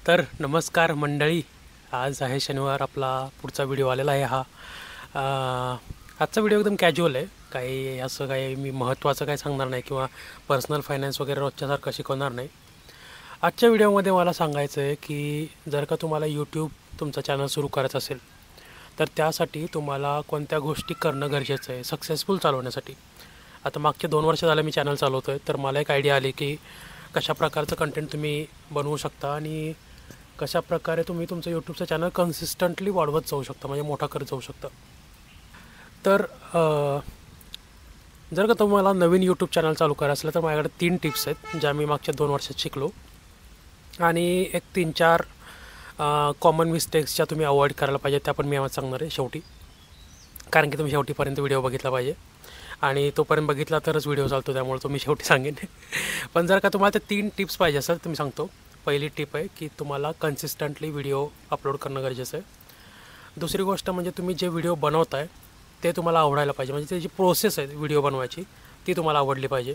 तर नमस्कार मंडळी. आज आहे शनिवार. आपला पुढचा व्हिडिओ आलेला आहे हा. आजचा व्हिडिओ एकदम कॅज्युअल आहे. काही असं काही मी महत्त्वाचं काही सांगणार नाही किंवा पर्सनल फायनान्स वगैरे रोजच्यासारखं शिकवणार नाही. आजच्या व्हिडिओमध्ये मला सांगायचं आहे की जर का तुम्हाला यूट्यूब तुमचा चॅनल सुरू करायचं असेल तर त्यासाठी तुम्हाला कोणत्या गोष्टी करणं गरजेचं आहे सक्सेसफुल चालवण्यासाठी. आता मागचे 2 वर्ष झालं मी चॅनल चालवतो आहे, तर मला एक आयडिया आली की कशा प्रकारचं कंटेंट तुम्ही बनवू शकता आणि कशा प्रकारे तुम्ही तुमचं यूट्यूबचं चॅनल कन्सिस्टंटली वाढवत जाऊ शकता, म्हणजे मोठा करत जाऊ शकता. तर जर का तुम्हाला नवीन यूट्यूब चॅनल चालू करायचं असेल तर माझ्याकडे 3 टिप्स आहेत ज्या मी मागच्या 2 वर्षात शिकलो आणि एक 3-4 कॉमन मिस्टेक्स ज्या तुम्ही अवॉइड करायला पाहिजे त्या पण मी आम्हाला सांगणार आहे शेवटी. कारण की तुम्ही शेवटीपर्यंत व्हिडिओ बघितला पाहिजे आणि तोपर्यंत बघितला तरच व्हिडिओ चालतो, त्यामुळे तो मी शेवटी सांगेन. पण जर का तुम्हाला ते 3 टिप्स पाहिजे असेल तर मी सांगतो. पहिली टिप आहे की तुम्हाला कन्सिस्टंटली व्हिडिओ अपलोड करणं गरजेचं आहे. दुसरी गोष्ट म्हणजे तुम्ही जे व्हिडिओ बनवताय ते तुम्हाला आवडायला पाहिजे, म्हणजे त्याची प्रोसेस आहे व्हिडिओ बनवायची ती तुम्हाला आवडली पाहिजे.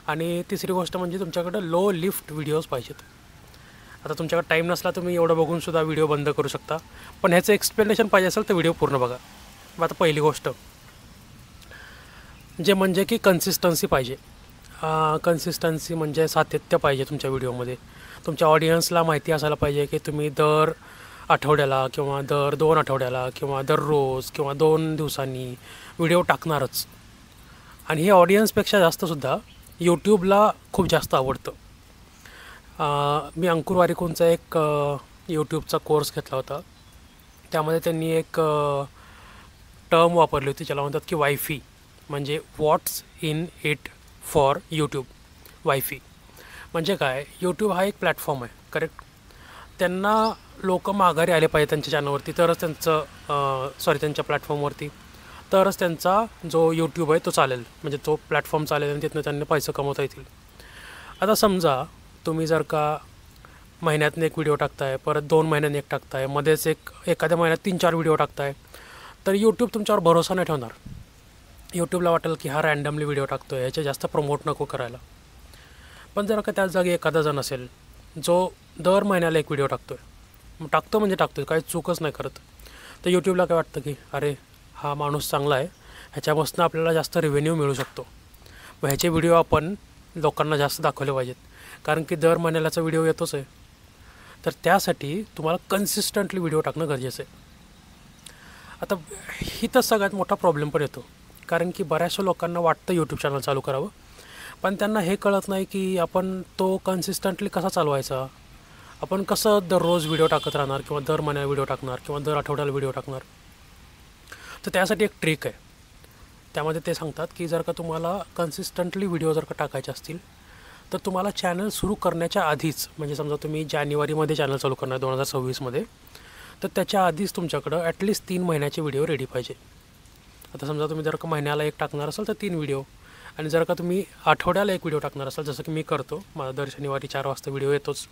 आणि तिसरी गोष्ट म्हणजे तुमच्याकडं लो लिफ्ट व्हिडिओज पाहिजेत. आता तुमच्याकडे टाईम नसला तुम्ही एवढं बघूनसुद्धा व्हिडिओ बंद करू शकता, पण ह्याचं एक्सप्लेनेशन पाहिजे असेल तर व्हिडिओ पूर्ण बघा. आता पहिली गोष्ट जे म्हणजे की कन्सिस्टन्सी पाहिजे. कन्सिस्टन्सी म्हणजे सातत्य पाहिजे तुमच्या व्हिडिओमध्ये. तुमच्या ऑडियन्सला माहिती असायला पाहिजे की तुम्ही दर आठवड्याला किंवा दर 2 आठवड्याला किंवा दररोज किंवा 2 दिवसांनी व्हिडिओ टाकणारच. आणि हे ऑडियन्सपेक्षा जास्तसुद्धा यूट्यूबला खूप जास्त आवडतं. मी अंकुर वारिकोंचा एक यूट्यूबचा कोर्स घेतला होता. त्यामध्ये त्यांनी एक टर्म वापरली होती ज्याला म्हणतात की वायफी, म्हणजे what's in it for YouTube. वायफी म्हणजे काय? यूट्यूब हा एक प्लॅटफॉर्म आहे, करेक्ट. त्यांना लोक माघारी आले पाहिजे त्यांच्या चॅनलवरती तरच त्यांच्या प्लॅटफॉर्मवरती तरच त्यांचा जो यूट्यूब आहे तो चालेल, म्हणजे तो प्लॅटफॉर्म चालेल आणि तिथनं त्यांना पैसे कमवता येतील. आता समजा तुम्ही जर का महिन्यातून एक व्हिडिओ टाकताय, परत 2 महिन्यांनी एक टाकताय, मध्येच एखाद्या महिन्यात 3-4 व्हिडिओ टाकताय, तर यूट्यूब तुमच्यावर भरोसा नाही ठेवणार. यूट्यूबला वाटेल की हा रँडमली व्हिडिओ टाकतो आहे, याचे जास्त प्रमोट नको करायला. पण जर का त्याच जागी एखादा जण असेल जो दर महिन्याला एक व्हिडिओ टाकतो आहे, टाकतो म्हणजे टाकतो आहे, काही चूकच नाही करत, तर यूट्यूबला काय वाटतं की अरे हा माणूस चांगला आहे, ह्याच्यापासून आपल्याला जास्त रेव्हेन्यू मिळू शकतो, मग ह्याचे व्हिडिओ आपण लोकांना जास्त दाखवले पाहिजेत, कारण की दर महिन्यालाचा व्हिडिओ येतोच आहे. तर त्यासाठी तुम्हाला कन्सिस्टंटली व्हिडिओ टाकणं गरजेचं आहे. आता ही तर सगळ्यात मोठा प्रॉब्लेम पण येतो, कारण की बऱ्याचशा लोकांना वाटतं यूट्यूब चॅनल चालू करावं, पण त्यांना हे कळत नाही की आपण तो कन्सिस्टंटली कसा चालवायचा. आपण कसं दररोज व्हिडिओ टाकत राहणार किंवा दर महिन्याला व्हिडिओ टाकणार किंवा दर आठवड्याला व्हिडिओ टाकणार. तर त्यासाठी एक ट्रिक आहे. त्यामध्ये ते सांगतात की जर का तुम्हाला कन्सिस्टंटली व्हिडिओ जर का टाकायचे असतील तर तुम्हाला चॅनल सुरू करण्याच्या आधीच, म्हणजे समजा तुम्ही जानेवारीमध्ये चॅनल चालू करणार 2026मध्ये, तर त्याच्या आधीच तुमच्याकडं ॲटलिस्ट 3 महिन्याचे व्हिडिओ रेडी पाहिजे. आता समजा तुम्ही जर का महिन्याला एक टाकणार असाल तर 3 व्हिडिओ, आणि जर का तुम्ही आठवड्याला एक व्हिडिओ टाकणार असाल जसं की मी करतो, माझा दर शनिवारी 4 वाजता व्हिडिओ येतोच,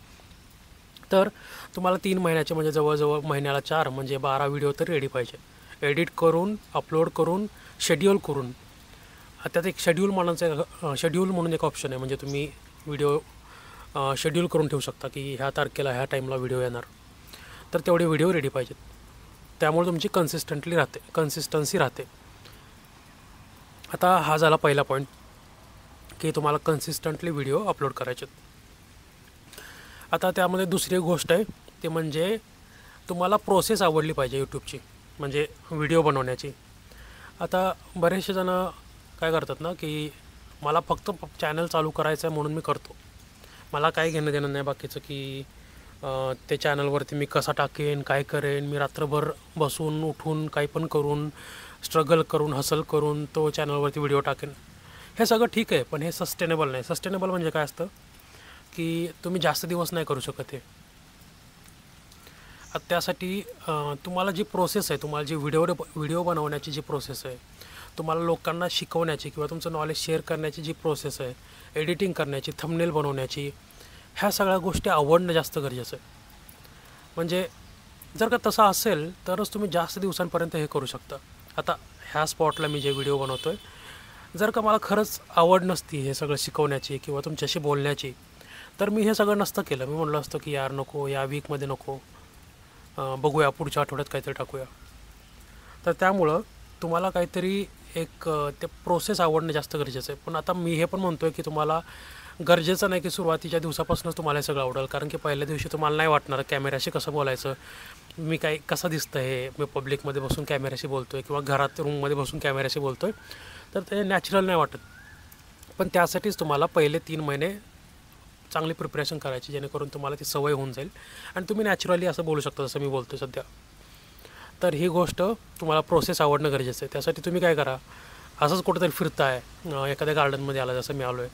तर तुम्हाला 3 महिन्याचे म्हणजे जवळजवळ महिन्याला 4 म्हणजे 12 व्हिडिओ तर रेडी पाहिजे. एडिट करून, अपलोड करून, शेड्यूल करून. त्यात एक शेड्यूल म्हणून एक ऑप्शन आहे, म्हणजे तुम्ही व्हिडिओ शेड्यूल करून ठेवू शकता की ह्या तारखेला ह्या टाईमला व्हिडिओ येणार, तर तेवढे व्हिडिओ रेडी पाहिजेत. त्यामुळे तुमची कन्सिस्टन्सी राहते. आता हा झाला पहिला पॉईंट की तुम्हाला कन्सिस्टंटली व्हिडिओ अपलोड करायचे. आता त्यामध्ये दुसरी गोष्ट आहे ते म्हणजे तुम्हाला प्रोसेस आवडली पाहिजे यूट्यूबची, म्हणजे व्हिडिओ बनवण्याची. आता बरेचसे जणं काय करतात ना की मला फक्त चॅनल चालू करायचं आहे म्हणून मी करतो, मला काय घेणं देणं नाही बाकीचं की ते चॅनलवरती मी कसा टाकेन, काय करेन, मी रात्रभर बसून उठून काही पण करून स्ट्रगल करून हसल करून तो चॅनलवरती व्हिडिओ टाकेन. हे सगळं ठीक आहे, पण हे सस्टेनेबल नाही. सस्टेनेबल म्हणजे काय असतं की तुम्ही जास्त दिवस नाही करू शकत हे. त्यासाठी तुम्हाला जी प्रोसेस आहे, तुम्हाला जी व्हिडिओ बनवण्याची जी प्रोसेस आहे, तुम्हाला लोकांना शिकवण्याची किंवा तुमचं नॉलेज शेअर करण्याची जी प्रोसेस आहे, एडिटिंग करण्याची, थंबनेल बनवण्याची, ह्या सगळ्या गोष्टी आवडणं जास्त गरजेचं आहे. म्हणजे जर का तसं असेल तरच तुम्ही जास्त दिवसांपर्यंत हे करू शकता. आता ह्या स्पॉटला मी जे व्हिडिओ बनवतो आहे, जर का मला खरंच आवड नसती हे सगळं शिकवण्याची किंवा तुमच्याशी बोलण्याची, तर मी हे सगळं नसतं केलं. मी म्हटलं असतं की यार नको, या वीकमध्ये नको, बघूया पुढच्या आठवड्यात काहीतरी टाकूया. तर त्यामुळं तुम्हाला काहीतरी एक ते प्रोसेस आवडणं जास्त गरजेचं आहे. पण आता मी हे पण म्हणतो आहे की तुम्हाला गरजेचं नाही की सुरुवातीच्या दिवसापासूनच तुम्हाला हे सगळं आवडेल. कारण की पहिल्या दिवशी तुम्हाला नाही वाटणार कॅमेऱ्याशी कसं बोलायचं, मी काय कसं दिसतं हे, मी पब्लिकमध्ये बसून कॅमेऱ्याशी बोलतो आहे किंवा घरात रूममध्ये बसून कॅमेऱ्याशी बोलतो आहे, तर ते नॅचरल नाही वाटत. पण त्यासाठीच तुम्हाला पहिले 3 महिने चांगली प्रिपरेशन करायची, जेणेकरून तुम्हाला ती सवय होऊन जाईल आणि तुम्ही नॅचरली असं बोलू शकता जसं मी बोलतो सध्या. तर ही गोष्ट तुम्हाला प्रोसेस आवडणं गरजेचं आहे. त्यासाठी तुम्ही काय करा, असंच कुठंतरी फिरताय, एखाद्या गार्डनमध्ये आला जसं मी आलो आहे,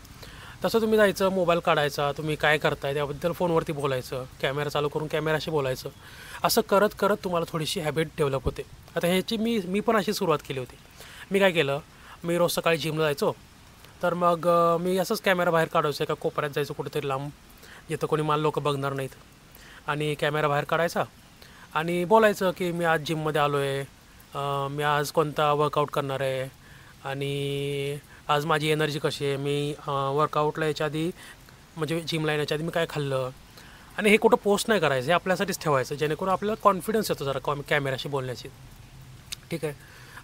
तसं तुम्ही जायचं, मोबाईल काढायचा, तुम्ही काय करताय त्याबद्दल फोनवरती बोलायचं, कॅमेरा चालू करून कॅमेराशी बोलायचं. असं करत करत तुम्हाला थोडीशी हॅबिट डेव्हलप होते. आता ह्याची मी पण अशी सुरुवात केली होती. मी काय केलं, मी रोज सकाळी जिमला जायचो, तर मग मी असंच कॅमेरा बाहेर काढायचं, एका कोपऱ्यात जायचं कुठेतरी लांब, जिथं कोणी मला लोक बघणार नाहीत, आणि कॅमेरा बाहेर काढायचा आणि बोलायचं की मी आज जिममध्ये आलो आहे, मी आज कोणता वर्कआउट करणार आहे आणि आज माझी एनर्जी कशी आहे, मी वर्कआउटला याच्या आधी म्हणजे जिमला येण्याच्या आधी मी काय खाल्लं. आणि हे कुठं पोस्ट नाही करायचं, हे आपल्यासाठीच ठेवायचं, जेणेकरून आपल्याला कॉन्फिडन्स येतो जरा कॅमेऱ्याशी बोलण्याची. ठीक आहे,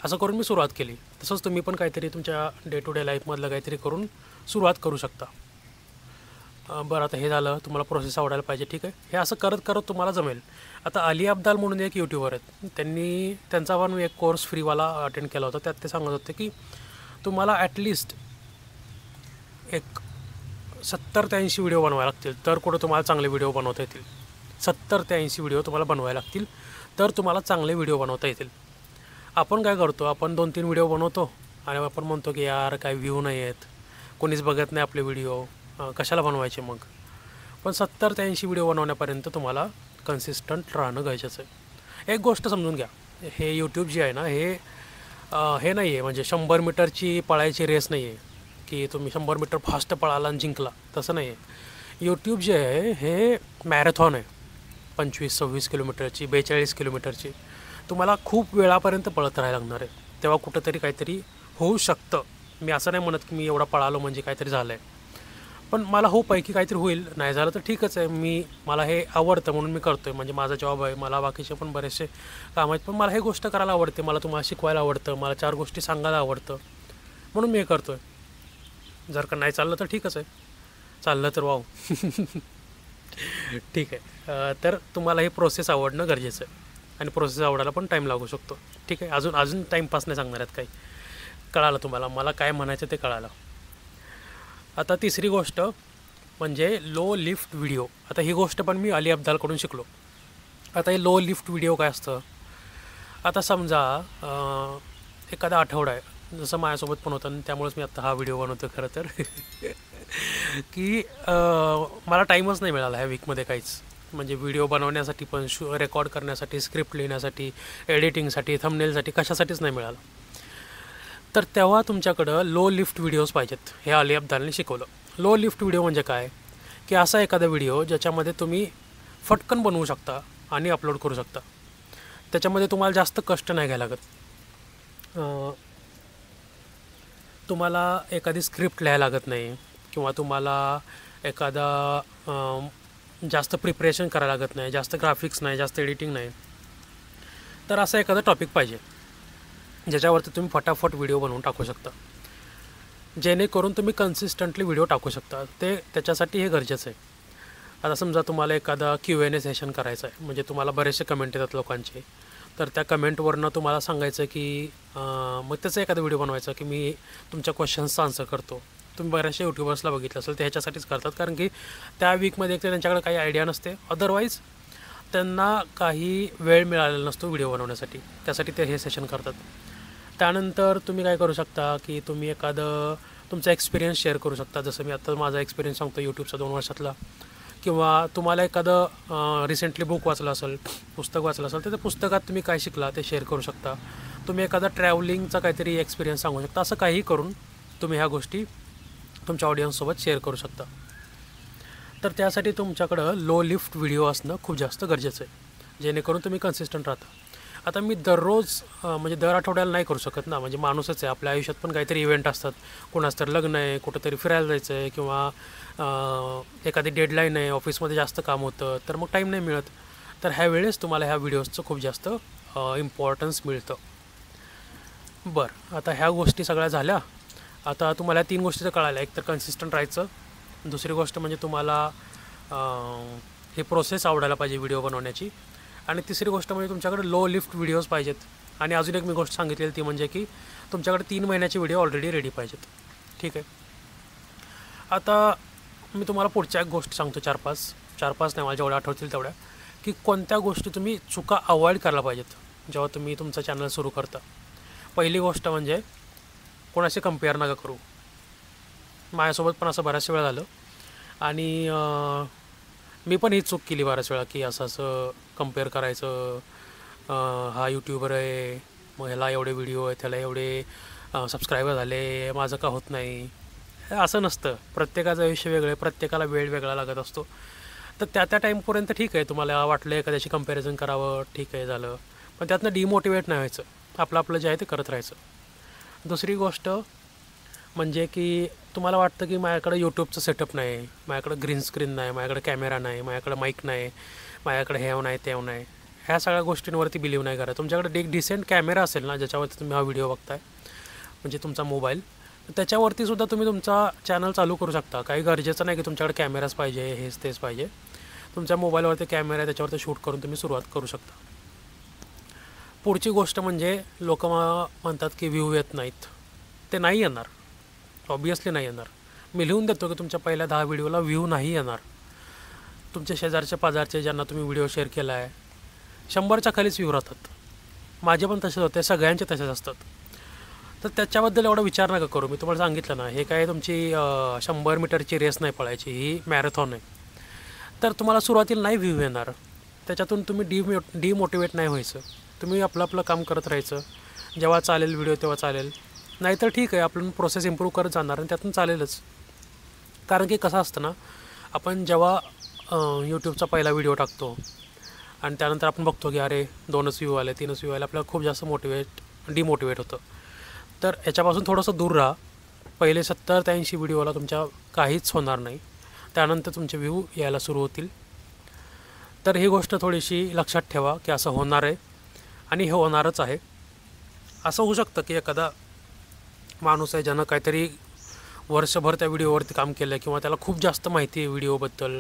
असं करून मी सुरुवात केली. तसंच तुम्ही पण काहीतरी तुमच्या डे टू डे लाईफमधलं काहीतरी करून सुरुवात करू शकता. बरं, आता हे झालं, तुम्हाला प्रोसेस आवडायला पाहिजे. ठीक आहे, हे असं करत करत तुम्हाला जमेल. आता अली अब्दाल म्हणून एक यूट्यूबर आहेत, त्यांचा पण एक कोर्स फ्रीवाला अटेंड केला होता. त्यात ते सांगत होते की तुम्हाला ॲटलिस्ट एक 70 ते 80 व्हिडिओ बनवावे लागतील, तर कुठं तुम्हाला चांगले व्हिडिओ बनवता येतील. 70 ते 80 व्हिडिओ तुम्हाला बनवावे लागतील, तर तुम्हाला चांगले व्हिडिओ बनवता येतील. आपण काय करतो, आपण 2-3 व्हिडिओ बनवतो आणि आपण म्हणतो की यार काय व्ह्यू नाही आहेत, कोणीच बघत नाही आपले व्हिडिओ, कशाला बनवायचे मग. पण 70 ते 80 व्हिडिओ बनवण्यापर्यंत तुम्हाला कन्सिस्टंट राहणं गरजेचं आहे. एक गोष्ट समजून घ्या, हे यूट्यूब जे आहे ना, हे नाही आहे म्हणजे 100 मीटरची पळायची रेस नाही आहे की तुम्ही 100 मीटर फास्ट पळाला आणि जिंकला, तसं नाही आहे. यूट्यूब जे आहे हे मॅरेथॉन आहे, 25-26 किलोमीटरची, 42 किलोमीटरची. तुम्हाला खूप वेळापर्यंत पळत राहायला लागणार आहे, तेव्हा कुठंतरी काहीतरी होऊ शकतं. मी असं नाही म्हणत की मी एवढा पळालो म्हणजे काहीतरी झालं आहे, पण मला होप आहे की काहीतरी होईल. नाही झालं तर ठीकच आहे, मला हे आवडतं म्हणून मी करतो आहे. म्हणजे माझा जॉब आहे, मला बाकीचे पण बरेचसे काम आहेत, पण मला हे गोष्ट करायला आवडते, मला तुम्हाला शिकवायला आवडतं, मला 4 गोष्टी सांगायला आवडतं, म्हणून मी हे करतो आहे. जर का नाही चाललं तर ठीकच आहे, चाललं तर वाव. ठीक आहे, तर तुम्हाला ही प्रोसेस आवडणं गरजेचं आहे आणि प्रोसेस आवडायला पण टाईम लागू शकतो. ठीक आहे, अजून टाईमपास नाही सांगणार आहेत काही. कळालं तुम्हाला, मला काय म्हणायचं ते कळालं. आता तिसरी गोष्ट म्हणजे लो लिफ्ट व्हिडिओ. आता ही गोष्ट पण मी अली अब्दालकडून शिकलो. आता हे लो लिफ्ट व्हिडिओ काय असतं, आता समजा एखादा आठवडा आहे, जसं माझ्यासोबत पण होतं आणि त्यामुळेच मी आत्ता हा व्हिडिओ बनवतो खरं तर. की मला टाईमच नाही मिळाला ह्या वीकमध्ये काहीच, म्हणजे व्हिडिओ बनवण्यासाठी पण, रेकॉर्ड करण्यासाठी, स्क्रिप्ट लिहिण्यासाठी, एडिटिंगसाठी, थंबनेलसाठी, कशासाठीच नाही मिळालं. तर तेव्हा तुमच्याकडं लो लिफ्ट व्हिडिओज पाहिजेत. हे अली अब्दालने शिकवलं. लो लिफ्ट व्हिडिओ म्हणजे काय, की असा एखादा व्हिडिओ ज्याच्यामध्ये तुम्ही फटकन बनवू शकता आणि अपलोड करू शकता. त्याच्यामध्ये तुम्हाला जास्त कष्ट नाही घ्यायला लागत. तुम्हाला एखादी स्क्रिप्ट लिहायला लागत नाही किंवा तुम्हाला एखादा जास्त प्रिपरेशन करायला लागत नाही, जास्त ग्राफिक्स नाही, जास्त एडिटिंग नाही. तर असं एखादा टॉपिक पाहिजे ज्याच्यावरती तुम्ही फटाफट व्हिडिओ बनवून टाकू शकता, जेणेकरून तुम्ही कन्सिस्टंटली व्हिडिओ टाकू शकता. त्याच्यासाठी हे गरजेचं आहे. आता समजा तुम्हाला एखादा Q&A सेशन करायचं आहे, म्हणजे तुम्हाला बरेचसे कमेंट येतात लोकांचे, तर त्या कमेंटवरनं तुम्हाला सांगायचं की मग त्याचा एखादा व्हिडिओ बनवायचा की मी तुमच्या क्वेश्चन्सचा आन्सर करतो. तुम्ही बऱ्याचशा यूट्यूबर्सला बघितलं असेल, ते ह्याच्यासाठीच करतात, कारण की त्या वीकमध्ये एकतर त्यांच्याकडे काही आयडिया नसते, अदरवाईज त्यांना काही वेळ मिळालेला नसतो व्हिडिओ बनवण्यासाठी, त्यासाठी ते हे सेशन करतात. त्यानंतर तुम्ही काय करू शकता की तुम्ही एखादं तुमचा एक्सपिरियन्स शेअर करू शकता. जसं मी आता माझा एक्सपिरियन्स सांगतो यूट्यूबचा 2 वर्षातला, किंवा तुम्हाला एखादं रिसेंटली बुक वाचलं असेल, पुस्तक वाचलं असेल, तर त्या पुस्तकात तुम्ही काय शिकला ते शेअर करू शकता. तुम्ही एखादा ट्रॅव्हलिंगचा काहीतरी एक्सपिरियन्स सांगू शकता. असं काही करून तुम्ही ह्या गोष्टी तुमच्या ऑडियन्ससोबत शेअर करू शकता. तर त्यासाठी तुमच्याकडं लो लिफ्ट व्हिडिओ असणं खूप जास्त गरजेचं आहे, जेणेकरून तुम्ही कन्सिस्टंट राहता. आता मी दररोज म्हणजे दर आठवड्याला नाही करू शकत ना, म्हणजे माणूसच आहे, आपल्या आयुष्यात पण काहीतरी इव्हेंट असतात. कोणाचं तर लग्न आहे, कुठंतरी फिरायला जायचं आहे, किंवा एखादी डेडलाईन आहे, ऑफिसमध्ये जास्त काम होतं, तर मग टाईम नाही मिळत. तर ह्या वेळेस तुम्हाला ह्या व्हिडिओजचं खूप जास्त इम्पॉर्टन्स मिळतं. बरं, आता ह्या गोष्टी सगळ्या झाल्या. आता तुम्हाला 3 गोष्टी तर कळाल्या. एक तर कन्सिस्टंट राहायचं, दुसरी गोष्ट म्हणजे तुम्हाला हे प्रोसेस आवडायला पाहिजे व्हिडिओ बनवण्याची, आणि तिसरी गोष्ट म्हणजे तुमच्याकडे लो लिफ्ट व्हिडिओज पाहिजेत. आणि अजून एक मी गोष्ट सांगितलेली ती म्हणजे की तुमच्याकडे 3 महिन्याचे व्हिडिओ ऑलरेडी रेडी पाहिजेत. ठीक आहे. आता मी तुम्हाला पुढच्या एक गोष्ट सांगतो, 4-5 नाही, मला जेवढ्या आठवतील तेवढ्या, की कोणत्या गोष्टी तुम्ही चुका अवॉइड करायला पाहिजेत जेव्हा तुम्ही तुमचं चॅनल सुरू करता. पहिली गोष्ट म्हणजे कोणाशी कंपेअर नका करू. माझ्यासोबत पण असं बऱ्याच वेळा झालं, आणि मी पण ही चूक केली बऱ्याच वेळा, की असं कंपेअर करायचं. हा यूट्यूबर आहे, मग ह्याला एवढे व्हिडिओ आहेत, ह्याला एवढे सबस्क्रायबर झाले, माझं का होत नाही. असं नसतं. प्रत्येकाचं आयुष्य वेगळं आहे, प्रत्येकाला वेळ वेगळा लागत असतो. तर त्या टाईमपर्यंत ठीक आहे, तुम्हाला वाटलं एखाद्याशी कंपॅरिझन करावं, ठीक आहे, झालं. पण त्यातनं डिमोटिवेट नाही व्हायचं, आपलं जे आहे ते करत राहायचं. दुसरी गोष्ट म्हणजे की तुम्हाला वाटतं की माझ्याकडे यूट्यूबचं सेटअप नाही, माझ्याकडे ग्रीन स्क्रीन नाही, माझ्याकडे कॅमेरा नाही, माझ्याकडे माईक नाही, माझ्याकडे हेव नाही तेव नाही, ह्या सगळ्या गोष्टींवरती बिलीव्ह नाही करा. तुमच्याकडे एक डिसेंट कॅमेरा असेल ना, ज्याच्यावरती तुम्ही हा व्हिडिओ बघताय, म्हणजे तुमचा मोबाईल, त्याच्यावरती सुद्धा तुम्ही तुमचा चॅनल चालू करू शकता. काही गरजेचं नाही की तुमच्याकडे कॅमेराच पाहिजे, हेच तेच पाहिजे. तुमच्या मोबाईलवरती कॅमेरा आहे, त्याच्यावरती शूट करून तुम्ही सुरुवात करू शकता. पुढची गोष्ट म्हणजे लोक म्हणतात की व्ह्यू येत नाहीत. ते नाही येणार, ऑब्वियसली नाही येणार. मी लिहून देतो की तुमच्या पहिल्या 10 व्हिडिओला व्ह्यू नाही येणार. तुमच्या शेजारचे पाजारचे ज्यांना तुम्ही व्हिडिओ शेअर केला आहे, 100च्या खालीच व्ह्यू राहतात. माझे पण तसेच होते, सगळ्यांचे तसेच असतात. तर त्याच्याबद्दल एवढा विचार नका करू. मी तुम्हाला सांगितलं ना, हे काय तुमची 100 मीटरची रेस नाही पळायची, ही मॅरेथॉन आहे. तर तुम्हाला सुरुवातीला नाही व्ह्यू येणार, त्याच्यातून तुम्ही डिमोटिवेट नाही व्हायचं. तुम्ही आपलं काम करत राहायचं. जेव्हा चालेल व्हिडिओ तेव्हा चालेल, नाहीतर ठीक आहे, आपण प्रोसेस इम्प्रूव्ह करत जाणार आणि त्यातून चालेलच. कारण की कसं असतं ना, आपण जेव्हा यूट्यूबचा पहिला व्हिडिओ टाकतो आणि त्यानंतर आपण बघतो की अरे 2च व्ह्यू आले, 3च व्ह्यू आले, आपल्याला खूप जास्त डिमोटिवेट होतं. तर याच्यापासून थोडंसं दूर राहा. पहिले 70 ते 80 व्हिडिओला तुमच्या काहीच होणार नाही, त्यानंतर तुमचे व्ह्यू यायला सुरू होतील. तर ही गोष्ट थोडीशी लक्षात ठेवा की असं होणार आहे, आणि हे होणारच आहे. असं होऊ शकतं की एखादा माणूस आहे ज्यानं काहीतरी वर्षभर त्या व्हिडिओवरती काम केलं आहे, किंवा त्याला खूप जास्त माहिती आहे व्हिडिओबद्दल,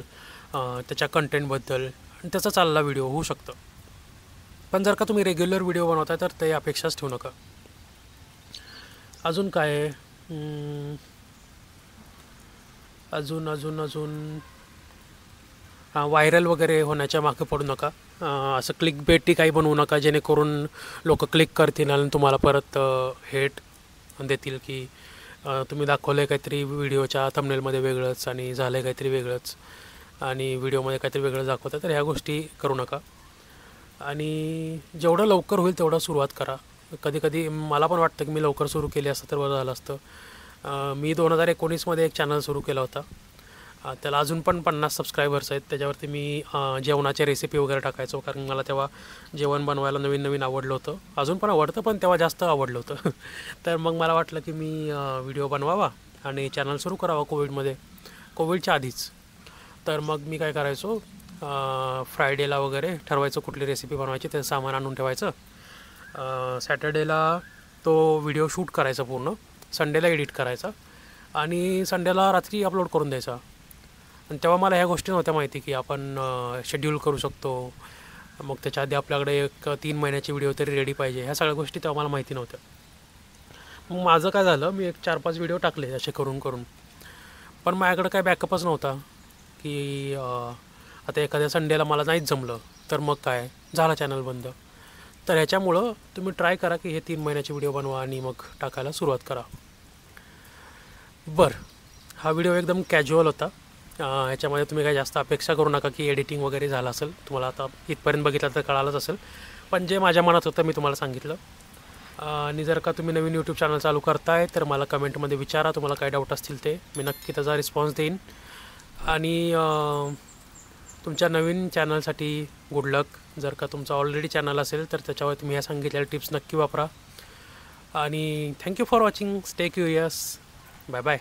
त्याच्या कंटेंटबद्दल, आणि त्याचा चालला व्हिडिओ होऊ शकतं. पण जर का तुम्ही रेग्युलर व्हिडिओ बनवताय तर ते अपेक्षाच ठेवू नका. अजून काय आहे? अजून व्हायरल वगैरे होण्याच्या मागे पडू नका. असं क्लिकबेटी काही बनवू नका, जेणेकरून लोक क्लिक करतील आणि तुम्हाला परत हेट देतील की तुम्ही दाखवलं आहे काहीतरी व्हिडिओच्या थंबनेलमध्ये वेगळंच आणि झालं आहे काहीतरी वेगळंच, आणि व्हिडिओमध्ये काहीतरी वेगळं दाखवतं. तर ह्या गोष्टी करू नका, आणि जेवढं लवकर होईल तेवढं सुरुवात करा. कधी मला पण वाटतं की मी लवकर सुरू केली असतं तर बरं झालं असतं. मी 2019मध्ये एक चॅनल सुरू केला होता. त्याला अजून पण 50 सबस्क्रायबर्स आहेत. त्याच्यावरती मी जेवणाच्या रेसिपी वगैरे टाकायचो, कारण मला तेव्हा जेवण बनवायला नवीन आवडलं होतं. अजून पण आवडतं, पण तेव्हा जास्त आवडलं होतं. तर मग मला वाटलं की मी व्हिडिओ बनवावा आणि चॅनल सुरू करावा कोविडच्या आधीच. तर मग मी काय करायचो, फ्रायडेला वगैरे ठरवायचं कुठली रेसिपी बनवायची, त्याचं सामान आणून ठेवायचं. सॅटर्डेला तो व्हिडिओ शूट करायचा पूर्ण, संडेला एडिट करायचा, आणि संडेला रात्री अपलोड करून द्यायचा. आणि तेव्हा मला ह्या गोष्टी नव्हत्या माहिती की आपण शेड्यूल करू शकतो. मग त्याच्या आधी आपल्याकडे एक 3 महिन्याची व्हिडिओ तरी रेडी पाहिजे, ह्या सगळ्या गोष्टी तेव्हा मला माहिती नव्हत्या. मग माझं काय झालं, मी एक 4-5 व्हिडिओ टाकले असे करून, पण माझ्याकडे काय बॅकअपच नव्हता की आता एखाद्या संडेला मला नाहीच जमलं तर मग काय झाला, चॅनल बंद. तर ह्याच्यामुळं तुम्ही ट्राय करा की हे 3 महिन्याचे व्हिडिओ बनवा आणि मग टाकायला सुरुवात करा. बरं, हा व्हिडिओ एकदम कॅज्युअल होता. ह्याच्यामध्ये तुम्ही काही जास्त अपेक्षा करू नका की एडिटिंग वगैरे झालं असेल. तुम्हाला आता इथपर्यंत बघितलं तर कळालंच असेल, पण जे माझ्या मनात होतं मी तुम्हाला सांगितलं. आणि जर का तुम्ही नवीन यूट्यूब चॅनल चालू करताय तर मला कमेंटमध्ये विचारा, तुम्हाला काय डाऊट असतील ते. मी नक्की त्याचा रिस्पॉन्स देईन. आणि तुमच्या नवीन चॅनलसाठी गुड लक. जर का तुमचा ऑलरेडी चॅनल असेल तर त्याच्यावर तुम्ही ह्या सांगितलेल्या टिप्स नक्की वापरा. आणि thank you for watching. Stay curious. Bye bye.